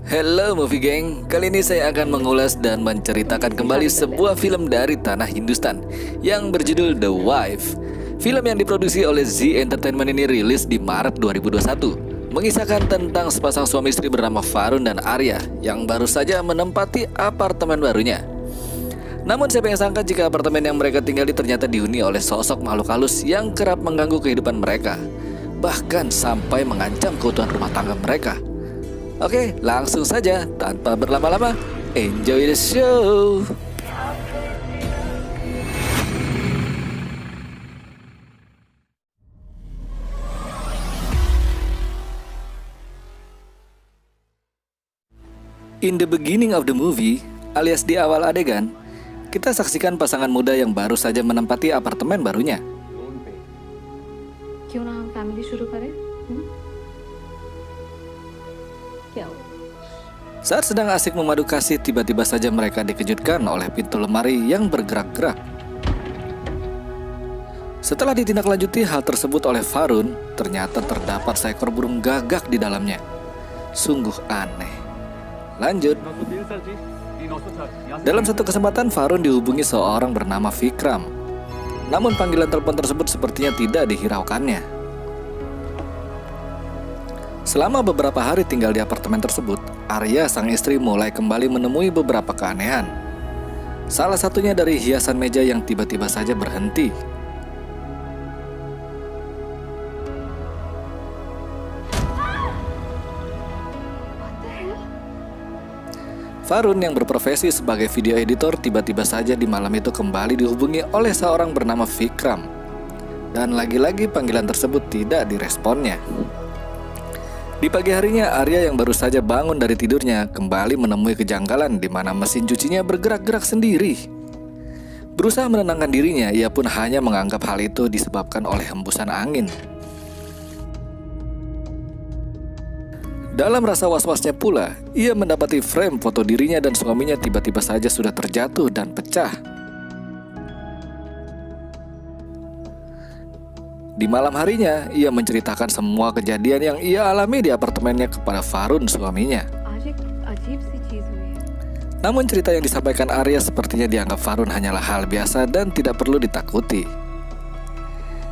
Hello Movie Gang, kali ini saya akan mengulas dan menceritakan kembali sebuah film dari tanah Hindustan yang berjudul The Wife. Film yang diproduksi oleh Z Entertainment ini rilis di Maret 2021, mengisahkan tentang sepasang suami istri bernama Varun dan Arya yang baru saja menempati apartemen barunya. Namun siapa yang sangka jika apartemen yang mereka tinggali ternyata dihuni oleh sosok makhluk halus yang kerap mengganggu kehidupan mereka, bahkan sampai mengancam keutuhan rumah tangga mereka. Oke, langsung saja tanpa berlama-lama, enjoy the show. In the beginning of the movie, alias di awal adegan, kita saksikan pasangan muda yang baru saja menempati apartemen barunya. क्यों ना हम फैमिली शुरू करें? क्या हो? Saat sedang asik memadu kasih, tiba-tiba saja mereka dikejutkan oleh pintu lemari yang bergerak-gerak. Setelah ditindaklanjuti hal tersebut oleh Varun, ternyata terdapat seekor burung gagak di dalamnya. Sungguh aneh. Lanjut. Dalam satu kesempatan, Varun dihubungi seorang bernama Vikram. Namun panggilan telepon tersebut sepertinya tidak dihiraukannya. Selama beberapa hari tinggal di apartemen tersebut, Arya sang istri mulai kembali menemui beberapa keanehan. Salah satunya dari hiasan meja yang tiba-tiba saja berhenti. Varun yang berprofesi sebagai video editor tiba-tiba saja di malam itu kembali dihubungi oleh seorang bernama Vikram. Dan lagi-lagi panggilan tersebut tidak diresponnya. Di pagi harinya, Arya yang baru saja bangun dari tidurnya kembali menemui kejanggalan di mana mesin cucinya bergerak-gerak sendiri. Berusaha menenangkan dirinya, ia pun hanya menganggap hal itu disebabkan oleh hembusan angin. Dalam rasa was-wasnya pula, ia mendapati frame foto dirinya dan suaminya tiba-tiba saja sudah terjatuh dan pecah. Di malam harinya, ia menceritakan semua kejadian yang ia alami di apartemennya kepada Varun suaminya. Namun cerita yang disampaikan Arya sepertinya dianggap Varun hanyalah hal biasa dan tidak perlu ditakuti.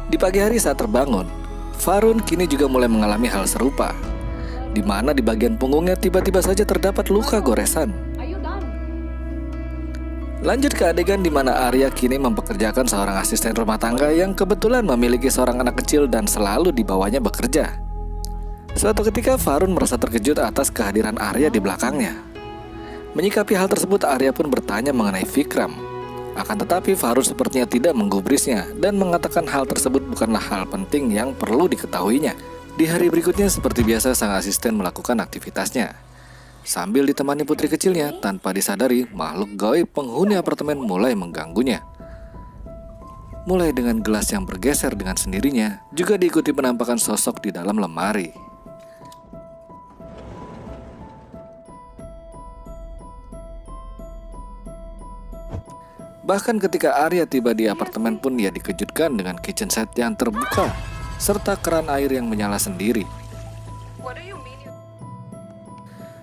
Di pagi hari saat terbangun, Varun kini juga mulai mengalami hal serupa, di mana di bagian punggungnya tiba-tiba saja terdapat luka goresan. Lanjut ke adegan di mana Arya kini mempekerjakan seorang asisten rumah tangga yang kebetulan memiliki seorang anak kecil dan selalu dibawanya bekerja. Suatu ketika Varun merasa terkejut atas kehadiran Arya di belakangnya. Menyikapi hal tersebut, Arya pun bertanya mengenai Vikram. Akan tetapi Varun sepertinya tidak menggubrisnya dan mengatakan hal tersebut bukanlah hal penting yang perlu diketahuinya. Di hari berikutnya seperti biasa sang asisten melakukan aktivitasnya. Sambil ditemani putri kecilnya, tanpa disadari makhluk gaib penghuni apartemen mulai mengganggunya. Mulai dengan gelas yang bergeser dengan sendirinya, juga diikuti penampakan sosok di dalam lemari. Bahkan ketika Arya tiba di apartemen pun ia dikejutkan dengan kitchen set yang terbuka, serta keran air yang menyala sendiri.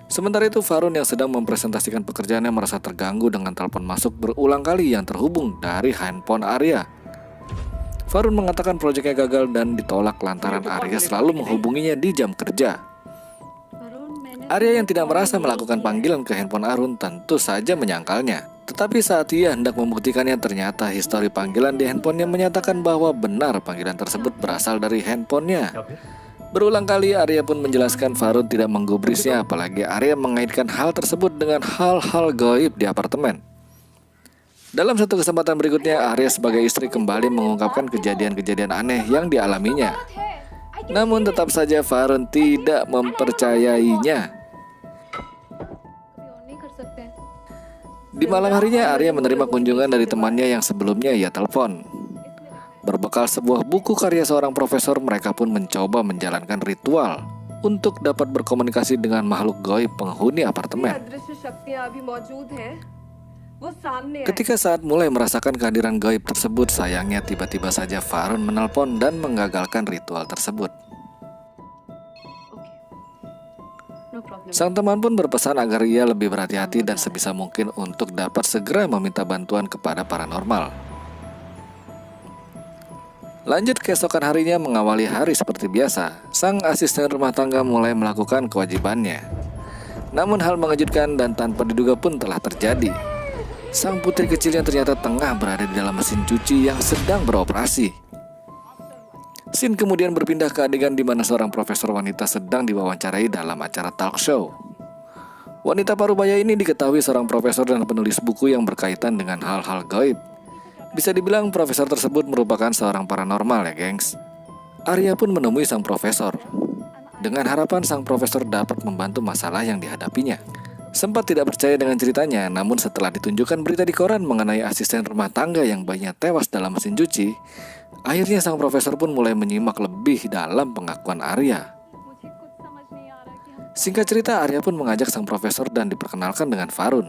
Sementara itu Varun yang sedang mempresentasikan pekerjaannya merasa terganggu dengan telepon masuk berulang kali yang terhubung dari handphone Arya. Varun mengatakan proyeknya gagal dan ditolak lantaran Arya selalu menghubunginya di jam kerja. Arya yang tidak merasa melakukan panggilan ke handphone Arun tentu saja menyangkalnya. Tetapi saat ia hendak membuktikannya, ternyata histori panggilan di handphonenya menyatakan bahwa benar panggilan tersebut berasal dari handphonenya. Berulang kali Arya pun menjelaskan Varun tidak menggubrisnya, apalagi Arya mengaitkan hal tersebut dengan hal-hal gaib di apartemen. Dalam satu kesempatan berikutnya, Arya sebagai istri kembali mengungkapkan kejadian-kejadian aneh yang dialaminya. Namun tetap saja Varun tidak mempercayainya. Di malam harinya, Arya menerima kunjungan dari temannya yang sebelumnya ia telepon. Berbekal sebuah buku karya seorang profesor, mereka pun mencoba menjalankan ritual untuk dapat berkomunikasi dengan makhluk gaib penghuni apartemen. Ketika saat mulai merasakan kehadiran gaib tersebut, sayangnya tiba-tiba saja Varun menelpon dan mengagalkan ritual tersebut. No problem. Sang teman pun berpesan agar ia lebih berhati-hati dan sebisa mungkin untuk dapat segera meminta bantuan kepada paranormal. Lanjut keesokan harinya mengawali hari seperti biasa, sang asisten rumah tangga mulai melakukan kewajibannya. Namun hal mengejutkan dan tanpa diduga pun telah terjadi. Sang putri kecilnya ternyata tengah berada di dalam mesin cuci yang sedang beroperasi. Scene kemudian berpindah ke adegan di mana seorang profesor wanita sedang diwawancarai dalam acara talk show. Wanita parubaya ini diketahui seorang profesor dan penulis buku yang berkaitan dengan hal-hal gaib. Bisa dibilang profesor tersebut merupakan seorang paranormal ya gengs. Arya pun menemui sang profesor dengan harapan sang profesor dapat membantu masalah yang dihadapinya. Sempat tidak percaya dengan ceritanya, namun setelah ditunjukkan berita di koran mengenai asisten rumah tangga yang bayinya tewas dalam mesin cuci, akhirnya sang profesor pun mulai menyimak lebih dalam pengakuan Arya. Singkat cerita, Arya pun mengajak sang profesor dan diperkenalkan dengan Farun.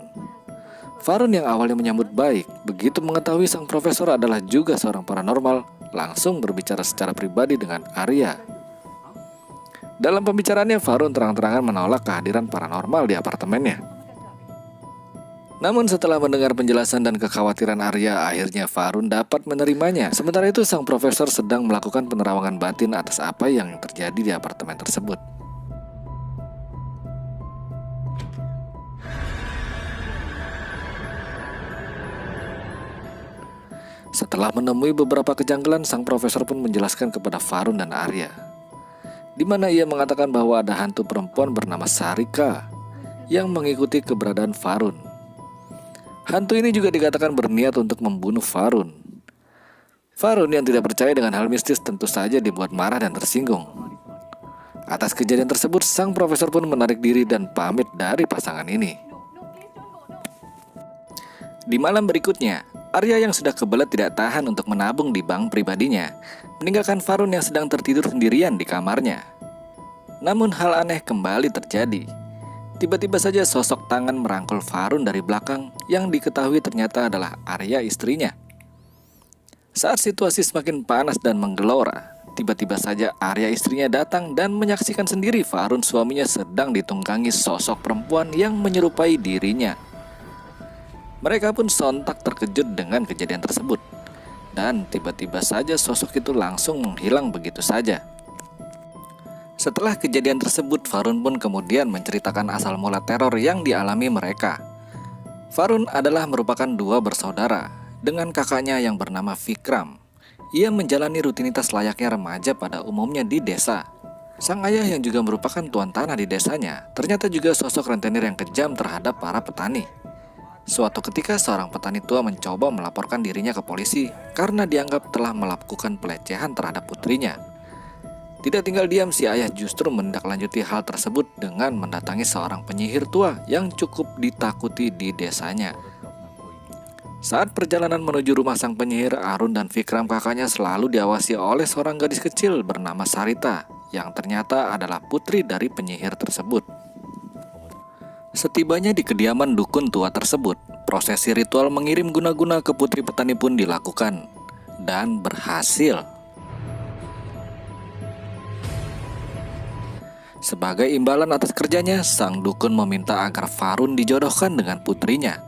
Farun yang awalnya menyambut baik, begitu mengetahui sang profesor adalah juga seorang paranormal, langsung berbicara secara pribadi dengan Arya. Dalam pembicaraannya, Farun terang-terangan menolak kehadiran paranormal di apartemennya. Namun setelah mendengar penjelasan dan kekhawatiran Arya, akhirnya Farun dapat menerimanya. Sementara itu, sang profesor sedang melakukan penerawangan batin atas apa yang terjadi di apartemen tersebut. Setelah menemui beberapa kejanggalan, sang profesor pun menjelaskan kepada Farun dan Arya, di mana ia mengatakan bahwa ada hantu perempuan bernama Sarika yang mengikuti keberadaan Farun. Hantu ini juga dikatakan berniat untuk membunuh Farun. Farun yang tidak percaya dengan hal mistis tentu saja dibuat marah dan tersinggung. Atas kejadian tersebut, sang profesor pun menarik diri dan pamit dari pasangan ini. Di malam berikutnya, Arya yang sudah kebelet tidak tahan untuk menabung di bank pribadinya, meninggalkan Farun yang sedang tertidur sendirian di kamarnya. Namun hal aneh kembali terjadi. Tiba-tiba saja sosok tangan merangkul Farun dari belakang yang diketahui ternyata adalah Arya istrinya. Saat situasi semakin panas dan menggelora, tiba-tiba saja Arya istrinya datang dan menyaksikan sendiri Farun suaminya sedang ditunggangi sosok perempuan yang menyerupai dirinya. Mereka pun sontak terkejut dengan kejadian tersebut. Dan tiba-tiba saja sosok itu langsung menghilang begitu saja. Setelah kejadian tersebut, Farun pun kemudian menceritakan asal mula teror yang dialami mereka. Farun adalah merupakan dua bersaudara dengan kakaknya yang bernama Vikram. Ia menjalani rutinitas layaknya remaja pada umumnya di desa. Sang ayah yang juga merupakan tuan tanah di desanya, ternyata juga sosok rentenir yang kejam terhadap para petani. Suatu ketika seorang petani tua mencoba melaporkan dirinya ke polisi karena dianggap telah melakukan pelecehan terhadap putrinya. Tidak tinggal diam, si ayah justru menindaklanjuti hal tersebut dengan mendatangi seorang penyihir tua yang cukup ditakuti di desanya. Saat perjalanan menuju rumah sang penyihir, Arun dan Vikram kakaknya selalu diawasi oleh seorang gadis kecil bernama Sarita yang ternyata adalah putri dari penyihir tersebut. Setibanya di kediaman dukun tua tersebut, prosesi ritual mengirim guna-guna ke putri petani pun dilakukan dan berhasil. Sebagai imbalan atas kerjanya, sang dukun meminta agar Farun dijodohkan dengan putrinya.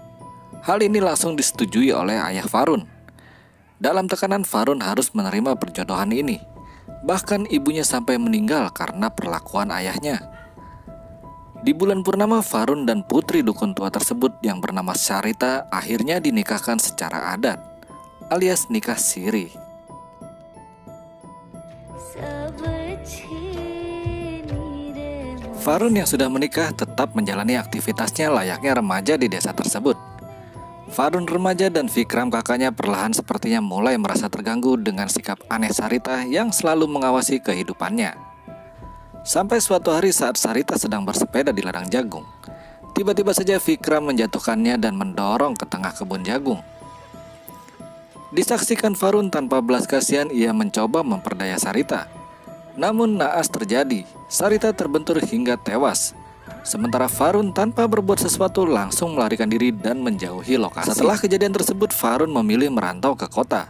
Hal ini langsung disetujui oleh ayah Farun. Dalam tekanan, Farun harus menerima perjodohan ini. Bahkan ibunya sampai meninggal karena perlakuan ayahnya. Di bulan purnama, Farun dan putri dukun tua tersebut yang bernama Sarita akhirnya dinikahkan secara adat, alias nikah siri. Farun yang sudah menikah tetap menjalani aktivitasnya layaknya remaja di desa tersebut. Farun remaja dan Vikram kakaknya perlahan sepertinya mulai merasa terganggu dengan sikap aneh Sarita yang selalu mengawasi kehidupannya. Sampai suatu hari saat Sarita sedang bersepeda di ladang jagung, tiba-tiba saja Vikram menjatuhkannya dan mendorong ke tengah kebun jagung. Disaksikan Farun tanpa belas kasihan, ia mencoba memperdaya Sarita. Namun naas terjadi, Sarita terbentur hingga tewas. Sementara Farun tanpa berbuat sesuatu langsung melarikan diri dan menjauhi lokasi. Setelah kejadian tersebut, Farun memilih merantau ke kota.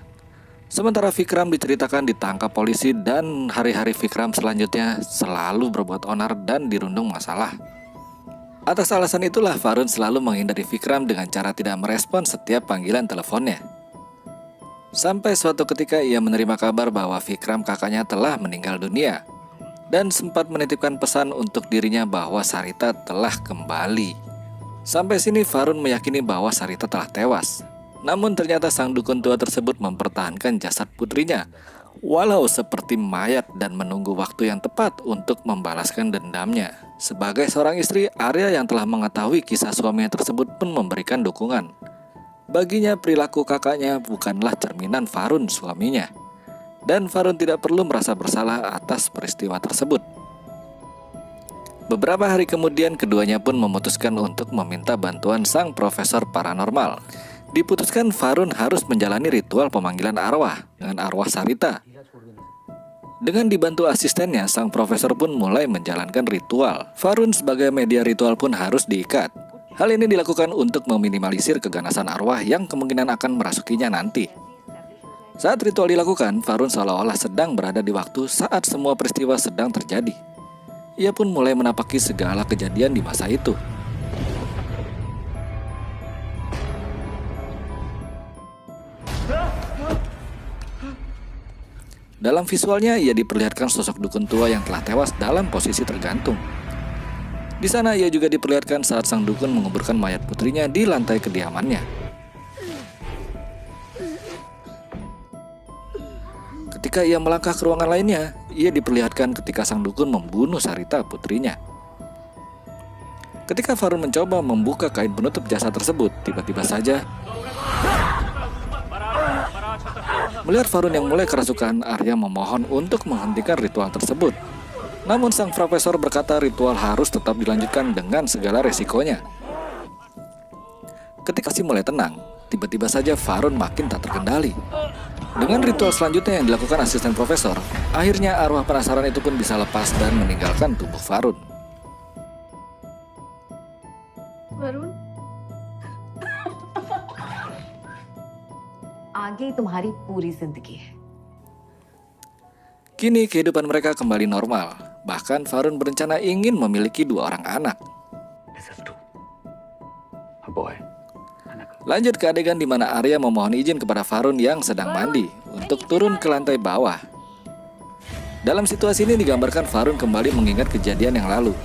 Sementara Vikram diceritakan ditangkap polisi dan hari-hari Vikram selanjutnya selalu berbuat onar dan dirundung masalah. Atas alasan itulah Varun selalu menghindari Vikram dengan cara tidak merespon setiap panggilan teleponnya. Sampai suatu ketika ia menerima kabar bahwa Vikram kakaknya telah meninggal dunia dan sempat menitipkan pesan untuk dirinya bahwa Sarita telah kembali. Sampai sini Varun meyakini bahwa Sarita telah tewas. Namun ternyata sang dukun tua tersebut mempertahankan jasad putrinya, walau seperti mayat, dan menunggu waktu yang tepat untuk membalaskan dendamnya. Sebagai seorang istri, Arya yang telah mengetahui kisah suaminya tersebut pun memberikan dukungan. Baginya perilaku kakaknya bukanlah cerminan Varun suaminya, dan Varun tidak perlu merasa bersalah atas peristiwa tersebut. Beberapa hari kemudian keduanya pun memutuskan untuk meminta bantuan sang profesor paranormal. Diputuskan Varun harus menjalani ritual pemanggilan arwah dengan arwah Sarita. Dengan dibantu asistennya, sang profesor pun mulai menjalankan ritual. Varun sebagai media ritual pun harus diikat. Hal ini dilakukan untuk meminimalisir keganasan arwah yang kemungkinan akan merasukinya nanti. Saat ritual dilakukan, Varun seolah-olah sedang berada di waktu saat semua peristiwa sedang terjadi. Ia pun mulai menapaki segala kejadian di masa itu. Dalam visualnya, ia diperlihatkan sosok dukun tua yang telah tewas dalam posisi tergantung. Di sana ia juga diperlihatkan saat sang dukun menguburkan mayat putrinya di lantai kediamannya. Ketika ia melangkah ke ruangan lainnya, ia diperlihatkan ketika sang dukun membunuh Sarita putrinya. Ketika Varun mencoba membuka kain penutup jasad tersebut, tiba-tiba saja melihat Varun yang mulai kerasukan, Arya memohon untuk menghentikan ritual tersebut. Namun sang profesor berkata ritual harus tetap dilanjutkan dengan segala resikonya. Ketika si mulai tenang, tiba-tiba saja Varun makin tak terkendali. Dengan ritual selanjutnya yang dilakukan asisten profesor, akhirnya arwah penasaran itu pun bisa lepas dan meninggalkan tubuh Varun. Varun आगे तुम्हारी पूरी जिंदगी है। Kini kehidupan mereka kembali normal. Bahkan Varun berencana ingin memiliki 2 orang anak. Lanjut ke adegan di mana Arya memohon izin kepada Varun yang sedang mandi untuk turun ke lantai bawah. Dalam situasi ini digambarkan Varun kembali mengingat kejadian yang lalu.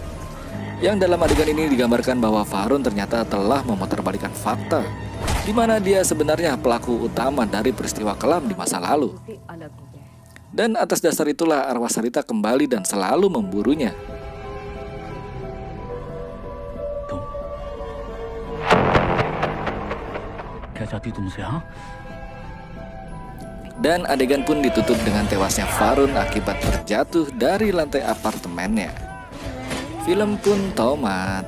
Yang dalam adegan ini digambarkan bahwa Varun ternyata telah memutarbalikkan fakta, di mana dia sebenarnya pelaku utama dari peristiwa kelam di masa lalu. Dan atas dasar itulah arwah Sarita kembali dan selalu memburunya. Dan adegan pun ditutup dengan tewasnya Varun akibat terjatuh dari lantai apartemennya. Film pun tamat.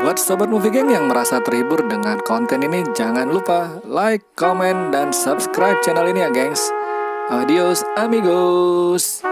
Buat Sobat Movie Gang yang merasa terhibur dengan konten ini, jangan lupa like, comment, dan subscribe channel ini ya gengs. Adios amigos.